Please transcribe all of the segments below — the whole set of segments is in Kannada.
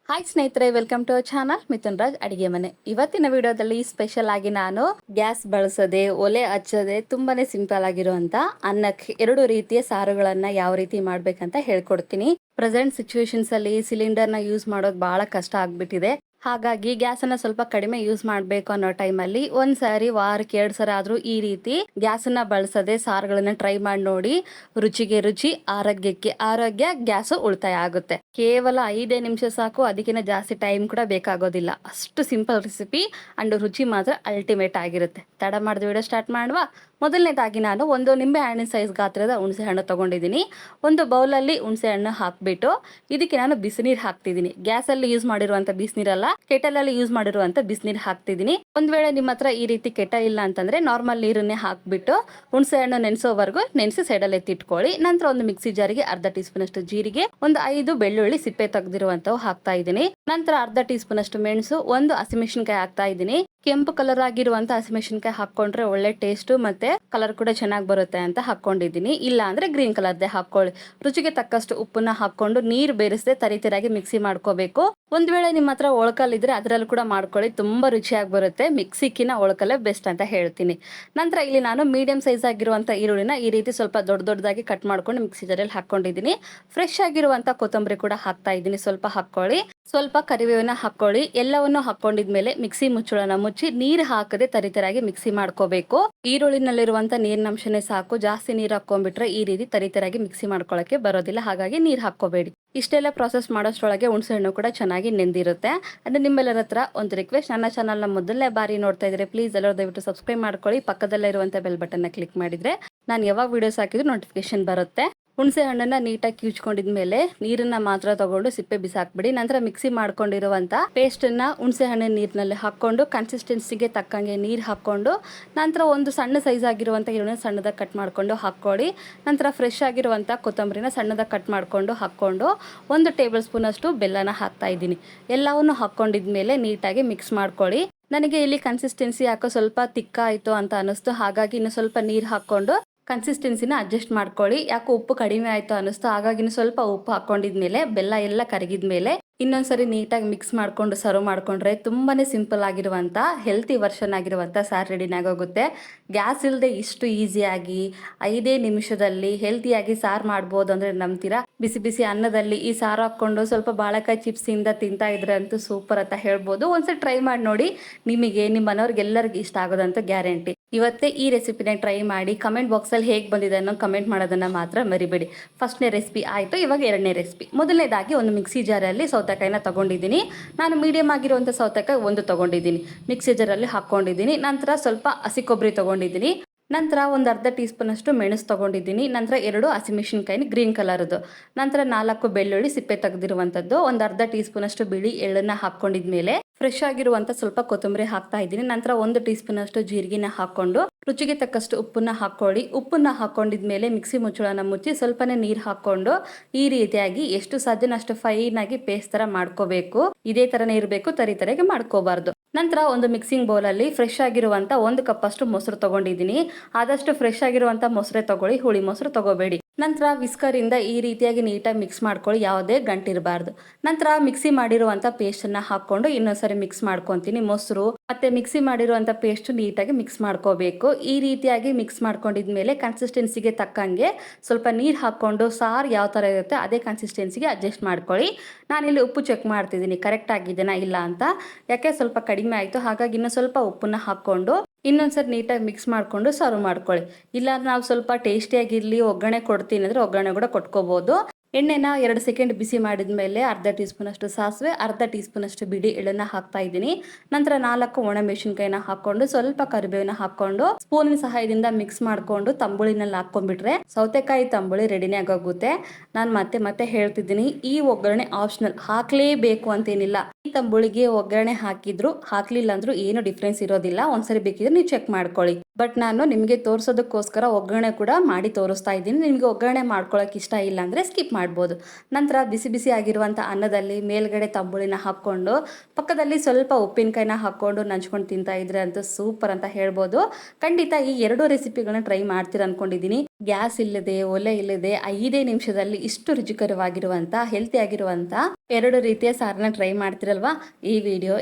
ಹಾಯ್ ಸ್ನೇಹಿತರೆ, welcome to our channel Mithun Raj ಅಡಿಗೆ ಮನೆ. ಇವತ್ತಿನ ವಿಡಿಯೋದಲ್ಲಿ ಸ್ಪೆಷಲ್ ಆಗಿ ನಾನು ಗ್ಯಾಸ್ ಬಳಸದೆ, ಒಲೆ ಹಚ್ಚದೆ ತುಂಬಾನೇ ಸಿಂಪಲ್ ಆಗಿರುವಂತ ಅನ್ನಕ್ಕೆ 2 ರೀತಿಯ ಸಾರುಗಳನ್ನ ಯಾವ ರೀತಿ ಮಾಡ್ಬೇಕಂತ ಹೇಳ್ಕೊಡ್ತೀನಿ. ಪ್ರೆಸೆಂಟ್ ಸಿಚುವೇಶನ್ಸ್ ಅಲ್ಲಿ ಸಿಲಿಂಡರ್ನ ಯೂಸ್ ಮಾಡೋದು ಬಹಳ ಕಷ್ಟ ಆಗ್ಬಿಟ್ಟಿದೆ. ಹಾಗಾಗಿ ಗ್ಯಾಸನ್ನ ಸ್ವಲ್ಪ ಕಡಿಮೆ ಯೂಸ್ ಮಾಡಬೇಕು ಅನ್ನೋ ಟೈಮಲ್ಲಿ ಒಂದ್ಸಾರಿ ವಾರಕ್ಕೆ 2 ಸಲ ಆದ್ರೂ ಈ ರೀತಿ ಗ್ಯಾಸನ್ನ ಬಳಸದೆ ಸಾರುಗಳನ್ನ ಟ್ರೈ ಮಾಡಿ ನೋಡಿ. ರುಚಿಗೆ ರುಚಿ, ಆರೋಗ್ಯಕ್ಕೆ ಆರೋಗ್ಯ, ಗ್ಯಾಸು ಉಳಿತಾಯ ಆಗುತ್ತೆ. ಕೇವಲ 5 ನಿಮಿಷ ಸಾಕು, ಅದಕ್ಕಿಂತ ಜಾಸ್ತಿ ಟೈಮ್ ಕೂಡ ಬೇಕಾಗೋದಿಲ್ಲ. ಅಷ್ಟು ಸಿಂಪಲ್ ರೆಸಿಪಿ ಅಂಡ್ ರುಚಿ ಮಾತ್ರ ಅಲ್ಟಿಮೇಟ್ ಆಗಿರುತ್ತೆ. ತಡ ಮಾಡಿದ ವಿಡಿಯೋ ಸ್ಟಾರ್ಟ್ ಮಾಡುವ. ಮೊದಲನೇದಾಗಿ ನಾನು ಒಂದು ನಿಂಬೆ ಹಣ್ಣಿನ ಸೈಜ್ ಗಾತ್ರದ ಹುಣಸೆ ಹಣ್ಣು ತಗೊಂಡಿದ್ದೀನಿ. ಒಂದು ಬೌಲಲ್ಲಿ ಹುಣಸೆ ಹಣ್ಣು ಹಾಕ್ಬಿಟ್ಟು ಇದಕ್ಕೆ ನಾನು ಬಿಸಿನೀರು ಹಾಕ್ತಿದ್ದೀನಿ. ಗ್ಯಾಸಲ್ಲಿ ಯೂಸ್ ಮಾಡಿರುವಂತ ಬಿಸಿನೀರಲ್ಲ, ಕೆಟಲಲ್ಲಿ ಯೂಸ್ ಮಾಡಿರುವಂತ ಬಿಸಿನೀರು ಹಾಕ್ತಿದ್ದೀನಿ. ಒಂದ್ ವೇಳೆ ನಿಮ್ಮ ಹತ್ರ ಈ ರೀತಿ ಕೆಟಲ್ ಇಲ್ಲ ಅಂತಂದ್ರೆ ನಾರ್ಮಲ್ ನೀರನ್ನೇ ಹಾಕ್ಬಿಟ್ಟು ಹುಣಸೆ ಹಣ್ಣು ನೆನೆಸೋವರೆಗೂ ನೆನೆಸಿ ಸೈಡಲ್ಲಿ ಎತ್ತಿಟ್ಕೊಳ್ಳಿ. ನಂತರ ಒಂದು ಮಿಕ್ಸಿ ಜಾರಿಗೆ ಅರ್ಧ ಟೀ ಸ್ಪೂನ್ ಅಷ್ಟು ಜೀರಿಗೆ, ಒಂದು 5 ಬೆಳ್ಳುಳ್ಳಿ ಸಿಪ್ಪೆ ತೆಗೆದಿರುವಂತವು ಹಾಕ್ತಾ ಇದ್ದೀನಿ. ನಂತರ ಅರ್ಧ ಟೀ ಸ್ಪೂನ್ ಅಷ್ಟು ಮೆಣಸು, ಒಂದು ಹಸಿಮೆಣಸಿನಕಾಯಿ ಹಾಕ್ತಾ ಇದ್ದೀನಿ. ಕೆಂಪು ಕಲರ್ ಆಗಿರುವಂತ ಹಸಿಮೆಣಸಿನಕಾಯಿ ಹಾಕೊಂಡ್ರೆ ಒಳ್ಳೆ ಟೇಸ್ಟ್ ಮತ್ತೆ ಕಲರ್ ಕೂಡ ಚೆನ್ನಾಗಿ ಬರುತ್ತೆ ಅಂತ ಹಾಕೊಂಡಿದ್ದೀನಿ. ಇಲ್ಲ ಅಂದ್ರೆ ಗ್ರೀನ್ ಕಲರ್ದೇ ಹಾಕೊಳ್ಳಿ. ರುಚಿಗೆ ತಕ್ಕಷ್ಟು ಉಪ್ಪನ್ನ ಹಾಕೊಂಡು ನೀರು ಬೇರಿಸದೆ ತರಿತರಾಗಿ ಮಿಕ್ಸಿ ಮಾಡ್ಕೋಬೇಕು. ಒಂದ್ ವೇಳೆ ನಿಮ್ಮ ಹತ್ರ ಒಳಕಲ್ ಇದ್ರೆ ಅದರಲ್ಲೂ ಕೂಡ ಮಾಡ್ಕೊಳ್ಳಿ, ತುಂಬಾ ರುಚಿಯಾಗಿ ಬರುತ್ತೆ. ಮಿಕ್ಸಿಕಿನ ಒಳಕಲ್ಲೇ ಬೆಸ್ಟ್ ಅಂತ ಹೇಳ್ತೀನಿ. ನಂತರ ಇಲ್ಲಿ ನಾನು ಮೀಡಿಯಂ ಸೈಜ್ ಆಗಿರುವಂತ ಈರುಳ್ಳಿನ ಈ ರೀತಿ ಸ್ವಲ್ಪ ದೊಡ್ಡದಾಗಿ ಕಟ್ ಮಾಡ್ಕೊಂಡು ಮಿಕ್ಸಿ ಜಾರಲ್ಲಿ ಹಾಕೊಂಡಿದ್ದೀನಿ. ಫ್ರೆಶ್ ಆಗಿರುವಂತ ಕೊತ್ತಂಬರಿ ಕೂಡ ಹಾಕ್ತಾ ಇದ್ದೀನಿ. ಸ್ವಲ್ಪ ಹಾಕೊಳ್ಳಿ. ಸ್ವಲ್ಪ ಕರಿಬೇವನ್ನ ಹಾಕೊಳ್ಳಿ. ಎಲ್ಲವನ್ನು ಹಾಕೊಂಡಿದ್ಮೇಲೆ ಮಿಕ್ಸಿ ಮುಚ್ಚಳನ ಮುಚ್ಚಿ ನೀರು ಹಾಕದೆ ತರಿತರಾಗಿ ಮಿಕ್ಸಿ ಮಾಡ್ಕೋಬೇಕು. ಈರುಳ್ಳಿನಲ್ಲಿರುವಂತ ನೀರಿನ ಅಂಶನೇ ಸಾಕು. ಜಾಸ್ತಿ ನೀರು ಹಾಕೊಂಡ್ಬಿಟ್ರೆ ಈ ರೀತಿ ತರಿತರಾಗಿ ಮಿಕ್ಸಿ ಮಾಡ್ಕೊಳಕ್ಕೆ ಬರೋದಿಲ್ಲ. ಹಾಗಾಗಿ ನೀರು ಹಾಕೋಬೇಡಿ. ಇಷ್ಟೆಲ್ಲ ಪ್ರಾಸೆಸ್ ಮಾಡೋಷ್ಟ್ರೊಳಗೆ ಹುಣಸೆ ಹಣ್ಣು ಕೂಡ ಚೆನ್ನಾಗಿ ನೆಂದಿರುತ್ತೆ. ಅಂದ್ರೆ ನಿಮ್ಮೆಲ್ಲರ ಹತ್ರ ಒಂದು ರಿಕ್ವೆಸ್ಟ್, ನನ್ನ ಚಾನಲ್ನ ಮೊದಲನೇ ಬಾರಿ ನೋಡ್ತಾ ಇದ್ರೆ ಪ್ಲೀಸ್ ಎಲ್ಲರೂ ದಯವಿಟ್ಟು ಸಬ್ಸ್ಕ್ರೈಬ್ ಮಾಡ್ಕೊಳ್ಳಿ. ಪಕ್ಕದಲ್ಲೇ ಇರುವಂತ ಬೆಲ್ ಬಟನ್ನ ಕ್ಲಿಕ್ ಮಾಡಿದ್ರೆ ನಾನು ಯಾವಾಗ ವಿಡಿಯೋಸ್ ಹಾಕಿದ್ರು ನೋಟಿಫಿಕೇಶನ್ ಬರುತ್ತೆ. ಹುಣಸೆ ಹಣ್ಣನ್ನ ನೀಟಾಗಿ ಕಿವುಚ್ಕೊಂಡಿದ್ಮೇಲೆ ನೀರನ್ನ ಮಾತ್ರ ತಗೊಂಡು ಸಿಪ್ಪೆ ಬಿಸಾಕ್ಬಿಡಿ. ನಂತರ ಮಿಕ್ಸಿ ಮಾಡ್ಕೊಂಡಿರುವಂತ ಪೇಸ್ಟ್ ಅನ್ನ ಹುಣಸೆ ಹಣ್ಣಿನ ನೀರಿನಲ್ಲಿ ಹಾಕೊಂಡು ಕನ್ಸಿಸ್ಟೆನ್ಸಿಗೆ ತಕ್ಕಂಗೆ ನೀರು ಹಾಕೊಂಡು ನಂತರ ಒಂದು ಸಣ್ಣ ಸೈಜ್ ಆಗಿರುವಂತ ಈರುಳ್ಳಿನ ಸಣ್ಣದಾಗಿ ಕಟ್ ಮಾಡ್ಕೊಂಡು ಹಾಕೊಳ್ಳಿ. ನಂತರ ಫ್ರೆಶ್ ಆಗಿರುವಂತ ಕೊತ್ತಂಬರಿನ ಸಣ್ಣದಾಗಿ ಕಟ್ ಮಾಡ್ಕೊಂಡು ಹಾಕೊಂಡು 1 ಟೇಬಲ್ ಸ್ಪೂನ್ ಅಷ್ಟು ಬೆಲ್ಲನ ಹಾಕ್ತಾ ಇದ್ದೀನಿ. ಎಲ್ಲವನ್ನು ಹಾಕೊಂಡಿದ್ಮೇಲೆ ನೀಟಾಗಿ ಮಿಕ್ಸ್ ಮಾಡ್ಕೊಳ್ಳಿ. ನನಗೆ ಇಲ್ಲಿ ಕನ್ಸಿಸ್ಟೆನ್ಸಿ ಯಾಕೋ ಸ್ವಲ್ಪ ತಿಕ್ಕ ಆಯ್ತು ಅಂತ ಅನಿಸ್ತು. ಹಾಗಾಗಿ ಇನ್ನು ಸ್ವಲ್ಪ ನೀರು ಹಾಕೊಂಡು ಕನ್ಸಿಸ್ಟೆನ್ಸಿನ ಅಡ್ಜಸ್ಟ್ ಮಾಡ್ಕೊಳ್ಳಿ. ಯಾಕೋ ಉಪ್ಪು ಕಡಿಮೆ ಆಯ್ತು ಅನಿಸ್ತು. ಹಾಗಾಗಿ ಇನ್ನು ಸ್ವಲ್ಪ ಉಪ್ಪು ಹಾಕೊಂಡಿದ್ಮೇಲೆ ಬೆಲ್ಲ ಎಲ್ಲ ಕರಗಿದ್ಮೇಲೆ ಇನ್ನೊಂದ್ಸರಿ ನೀಟಾಗಿ ಮಿಕ್ಸ್ ಮಾಡ್ಕೊಂಡು ಸರ್ವ್ ಮಾಡ್ಕೊಂಡ್ರೆ ತುಂಬಾನೇ ಸಿಂಪಲ್ ಆಗಿರುವಂತ ಹೆಲ್ತಿ ವರ್ಷನ್ ಆಗಿರುವಂತ ಸಾರು ರೆಡಿನಾಗೋಗುತ್ತೆ. ಗ್ಯಾಸ್ ಇಲ್ಲದೆ ಇಷ್ಟು ಈಸಿಯಾಗಿ 5 ನಿಮಿಷದಲ್ಲಿ ಹೆಲ್ತಿಯಾಗಿ ಸಾರು ಮಾಡ್ಬೋದು ಅಂದ್ರೆ ನಂಬ್ತೀರಾ? ಬಿಸಿ ಬಿಸಿ ಅನ್ನದಲ್ಲಿ ಈ ಸಾರು ಹಾಕೊಂಡು ಸ್ವಲ್ಪ ಬಾಳೆಕಾಯಿ ಚಿಪ್ಸ್ ಇಂದ ತಿಂತಾ ಇದ್ರೆ ಅಂತೂ ಸೂಪರ್ ಅಂತ ಹೇಳ್ಬೋದು. ಒಂದ್ಸರಿ ಟ್ರೈ ಮಾಡಿ ನೋಡಿ. ನಿಮಗೆ, ನಿಮ್ಮ ಮನೆಯವ್ರಿಗೆ ಎಲ್ಲರಿಗೂ ಇಷ್ಟ ಆಗೋದಂತ ಗ್ಯಾರಂಟಿ. ಇವತ್ತೇ ಈ ರೆಸಿಪಿನ ಟ್ರೈ ಮಾಡಿ ಕಮೆಂಟ್ ಬಾಕ್ಸಲ್ಲಿ ಹೇಗೆ ಬಂದಿದೆ ಅನ್ನೋ ಕಮೆಂಟ್ ಮಾಡೋದನ್ನ ಮಾತ್ರ ಮರಿಬೇಡಿ. ಫಸ್ಟ್ನೇ ರೆಸಿಪಿ ಆಯಿತು. ಇವಾಗ 2ನೇ ರೆಸಿಪಿ. ಮೊದಲನೇದಾಗಿ ಒಂದು ಮಿಕ್ಸಿ ಜಾರಲ್ಲಿ ಸೌತೆಕಾಯಿನ ತಗೊಂಡಿದ್ದೀನಿ. ನಾನು ಮೀಡಿಯಂ ಆಗಿರುವಂಥ ಸೌತೆಕಾಯಿ 1 ತಗೊಂಡಿದ್ದೀನಿ. ಮಿಕ್ಸಿ ಜಾರಲ್ಲಿ ಹಾಕ್ಕೊಂಡಿದ್ದೀನಿ. ನಂತರ ಸ್ವಲ್ಪ ಹಸಿ ಕೊಬ್ಬರಿ ತಗೊಂಡಿದ್ದೀನಿ. ನಂತರ ಒಂದು ಅರ್ಧ ಟೀ ಸ್ಪೂನ್ ಅಷ್ಟು ಮೆಣಸು ತಗೊಂಡಿದ್ದೀನಿ. ನಂತರ 2 ಹಸಿಮೆಣಸಿನಕಾಯಿ ಗ್ರೀನ್ ಕಲರ್ದು. ನಂತರ 4 ಬೆಳ್ಳುಳ್ಳಿ ಸಿಪ್ಪೆ ತೆಗೆದಿರುವಂಥದ್ದು. ಒಂದು ಅರ್ಧ ಟೀ ಸ್ಪೂನ್ ಅಷ್ಟು ಬಿಳಿ ಎಳ್ಳನ್ನ ಹಾಕೊಂಡಿದ್ಮೇಲೆ ಫ್ರೆಶ್ ಆಗಿರುವಂತ ಸ್ವಲ್ಪ ಕೊತ್ತಂಬರಿ ಹಾಕ್ತಾ ಇದ್ದೀನಿ. ನಂತರ 1 ಟೀ ಸ್ಪೂನ್ ಅಷ್ಟು ಜೀರಿಗೆನ ಹಾಕೊಂಡು ರುಚಿಗೆ ತಕ್ಕಷ್ಟು ಉಪ್ಪನ್ನ ಹಾಕೊಳ್ಳಿ. ಉಪ್ಪನ್ನ ಹಾಕೊಂಡಿದ್ಮೇಲೆ ಮಿಕ್ಸಿ ಮುಚ್ಚಳನ ಮುಚ್ಚಿ ಸ್ವಲ್ಪನೇ ನೀರು ಹಾಕೊಂಡು ಈ ರೀತಿಯಾಗಿ ಎಷ್ಟು ಸಾಧ್ಯನ ಅಷ್ಟು ಫೈನ್ ಆಗಿ ಪೇಸ್ಟ್ ತರ ಮಾಡ್ಕೋಬೇಕು. ಇದೇ ತರನೇ ಇರಬೇಕು, ತರಿತರೆಗೆ ಮಾಡ್ಕೋಬಾರ್ದು. ನಂತರ ಒಂದು ಮಿಕ್ಸಿಂಗ್ ಬೌಲಲ್ಲಿ ಫ್ರೆಶ್ ಆಗಿರುವಂತ 1 ಕಪ್ ಅಷ್ಟು ಮೊಸರು ತಗೊಂಡಿದ್ದೀನಿ. ಆದಷ್ಟು ಫ್ರೆಶ್ ಆಗಿರುವಂತ ಮೊಸರೆ ತಗೊಳ್ಳಿ, ಹುಳಿ ಮೊಸರು ತಗೋಬೇಡಿ. ನಂತರ ವಿಸ್ಕರ್ ಇಂದ ಈ ರೀತಿಯಾಗಿ ನೀಟಾಗಿ ಮಿಕ್ಸ್ ಮಾಡ್ಕೊಳ್ಳಿ, ಯಾವುದೇ ಗಂಟಿರಬಾರ್ದು. ನಂತರ ಮಿಕ್ಸಿ ಮಾಡಿರುವಂತ ಪೇಸ್ಟ್ ಅನ್ನ ಹಾಕೊಂಡು ಇನ್ನೊಂದ್ಸರಿ ಮಿಕ್ಸ್ ಮಾಡ್ಕೊಂತೀನಿ. ಮೊಸರು ಮತ್ತೆ ಮಿಕ್ಸಿ ಮಾಡಿರುವಂತ ಪೇಸ್ಟ್ ನೀಟಾಗಿ ಮಿಕ್ಸ್ ಮಾಡ್ಕೋಬೇಕು. ಈ ರೀತಿಯಾಗಿ ಮಿಕ್ಸ್ ಮಾಡ್ಕೊಂಡಿದ್ಮೇಲೆ ಕನ್ಸಿಸ್ಟೆನ್ಸಿಗೆ ತಕ್ಕಂಗೆ ಸ್ವಲ್ಪ ನೀರು ಹಾಕೊಂಡು ಸಾರು ಯಾವ ತರ ಇರುತ್ತೆ ಅದೇ ಕನ್ಸಿಸ್ಟೆನ್ಸಿಗೆ ಅಡ್ಜಸ್ಟ್ ಮಾಡ್ಕೊಳ್ಳಿ. ನಾನಿಲ್ಲಿ ಉಪ್ಪು ಚೆಕ್ ಮಾಡ್ತಿದ್ದೀನಿ ಕರೆಕ್ಟ್ ಆಗಿದೆನಾ ಇಲ್ಲ ಅಂತ. ಯಾಕೆ ಸ್ವಲ್ಪ ಕಡಿಮೆ ಆಯಿತು, ಹಾಗಾಗಿ ಇನ್ನೂ ಸ್ವಲ್ಪ ಉಪ್ಪನ್ನ ಹಾಕ್ಕೊಂಡು ಇನ್ನೊಂದ್ಸರಿ ನೀಟಾಗಿ ಮಿಕ್ಸ್ ಮಾಡಿಕೊಂಡು ಸರ್ವ್ ಮಾಡ್ಕೊಳ್ಳಿ. ಇಲ್ಲ ನಾವು ಸ್ವಲ್ಪ ಟೇಸ್ಟಿಯಾಗಿರಲಿ ಒಗ್ಗರಣೆ ಕೊಡ್ತೀನಿ ಅಂದರೆ ಒಗ್ಗರಣೆ ಕೂಡ ಕೊಟ್ಕೋಬೋದು. ಎಣ್ಣೆನ 2 ಸೆಕೆಂಡ್ ಬಿಸಿ ಮಾಡಿದ್ಮೇಲೆ ಅರ್ಧ ಟೀ ಸ್ಪೂನ್ ಅಷ್ಟು ಸಾಸಿವೆ, ಅರ್ಧ ಟೀ ಸ್ಪೂನ್ ಅಷ್ಟು ಬಿಳಿ ಎಳ್ಳನ್ನ ಹಾಕ್ತಾ ಇದ್ದೀನಿ. ನಂತರ 4 ಒಣಮೆಣಸಿನಕಾಯಿನ ಹಾಕೊಂಡು ಸ್ವಲ್ಪ ಕರಿಬೇವನ್ನ ಹಾಕೊಂಡು ಸ್ಪೂನಿನ ಸಹಾಯದಿಂದ ಮಿಕ್ಸ್ ಮಾಡ್ಕೊಂಡು ತಂಬುಳಿನಲ್ಲಿ ಹಾಕೊಂಡ್ಬಿಟ್ರೆ ಸೌತೆಕಾಯಿ ತಂಬುಳಿ ರೆಡಿನೇ ಆಗೋಗುತ್ತೆ. ನಾನು ಮತ್ತೆ ಹೇಳ್ತಿದ್ದೀನಿ, ಈ ಒಗ್ಗರಣೆ ಆಪ್ಷನಲ್, ಹಾಕ್ಲೇಬೇಕು ಅಂತೇನಿಲ್ಲ. ಈ ತಂಬುಳಿಗೆ ಒಗ್ಗರಣೆ ಹಾಕಿದ್ರು ಹಾಕ್ಲಿಲ್ಲ ಅಂದ್ರೂ ಏನು ಡಿಫ್ರೆನ್ಸ್ ಇರೋದಿಲ್ಲ. ಒಂದ್ಸರಿ ಬೇಕಿದ್ರೆ ನೀವು ಚೆಕ್ ಮಾಡ್ಕೊಳ್ಳಿ. ಬಟ್ ನಾನು ನಿಮಗೆ ತೋರಿಸೋದಕ್ಕೋಸ್ಕರ ಒಗ್ಗರಣೆ ಕೂಡ ಮಾಡಿ ತೋರಿಸ್ತಾ ಇದ್ದೀನಿ. ನಿಮಗೆ ಒಗ್ಗರಣೆ ಮಾಡ್ಕೊಳಕ್ಕೆ ಇಷ್ಟ ಇಲ್ಲ ಅಂದರೆ ಸ್ಕಿಪ್ ಮಾಡ್ಬೋದು. ನಂತರ ಬಿಸಿ ಬಿಸಿ ಆಗಿರುವಂಥ ಅನ್ನದಲ್ಲಿ ಮೇಲ್ಗಡೆ ತಂಬುಳಿನ ಹಾಕ್ಕೊಂಡು ಪಕ್ಕದಲ್ಲಿ ಸ್ವಲ್ಪ ಉಪ್ಪಿನಕಾಯಿನ ಹಾಕ್ಕೊಂಡು ನಂಚ್ಕೊಂಡು ತಿಂತಾ ಇದ್ರೆ ಅಂತೂ ಸೂಪರ್ ಅಂತ ಹೇಳ್ಬೋದು. ಖಂಡಿತ ಈ 2 ರೆಸಿಪಿಗಳನ್ನ ಟ್ರೈ ಮಾಡ್ತೀರ ಅನ್ಕೊಂಡಿದ್ದೀನಿ. ಗ್ಯಾಸ್ ಇಲ್ಲದೆ ಒಲೆ ಇಲ್ಲದೆ 5 ನಿಮಿಷದಲ್ಲಿ ಇಷ್ಟು ರುಚಿಕರವಾಗಿರುವಂಥ ಹೆಲ್ತಿ ಆಗಿರುವಂಥ 2 ರೀತಿಯ ಸಾರನ್ನ ಟ್ರೈ ಮಾಡ್ತಿರಲ್ವಾ?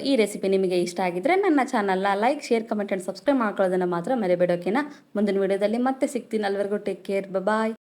ಈ ರೆಸಿಪಿ ನಿಮಗೆ ಇಷ್ಟ ಆಗಿದ್ರೆ ನನ್ನ ಚಾನಲ್ನ like, share, comment and subscribe ಮಾಡ್ಕೊಳ್ಳೋದನ್ನು ಮಾತ್ರ ಮರಿಬೇಡಿ. ಓಕೆನಾ? ಮುಂದಿನ ವಿಡಿಯೋದಲ್ಲಿ ಮತ್ತೆ ಸಿಗ್ತೀನಿ. ಅಲ್ಲಿವರೆಗೂ ಟೇಕ್ ಕೇರ್. ಬಾಯ್.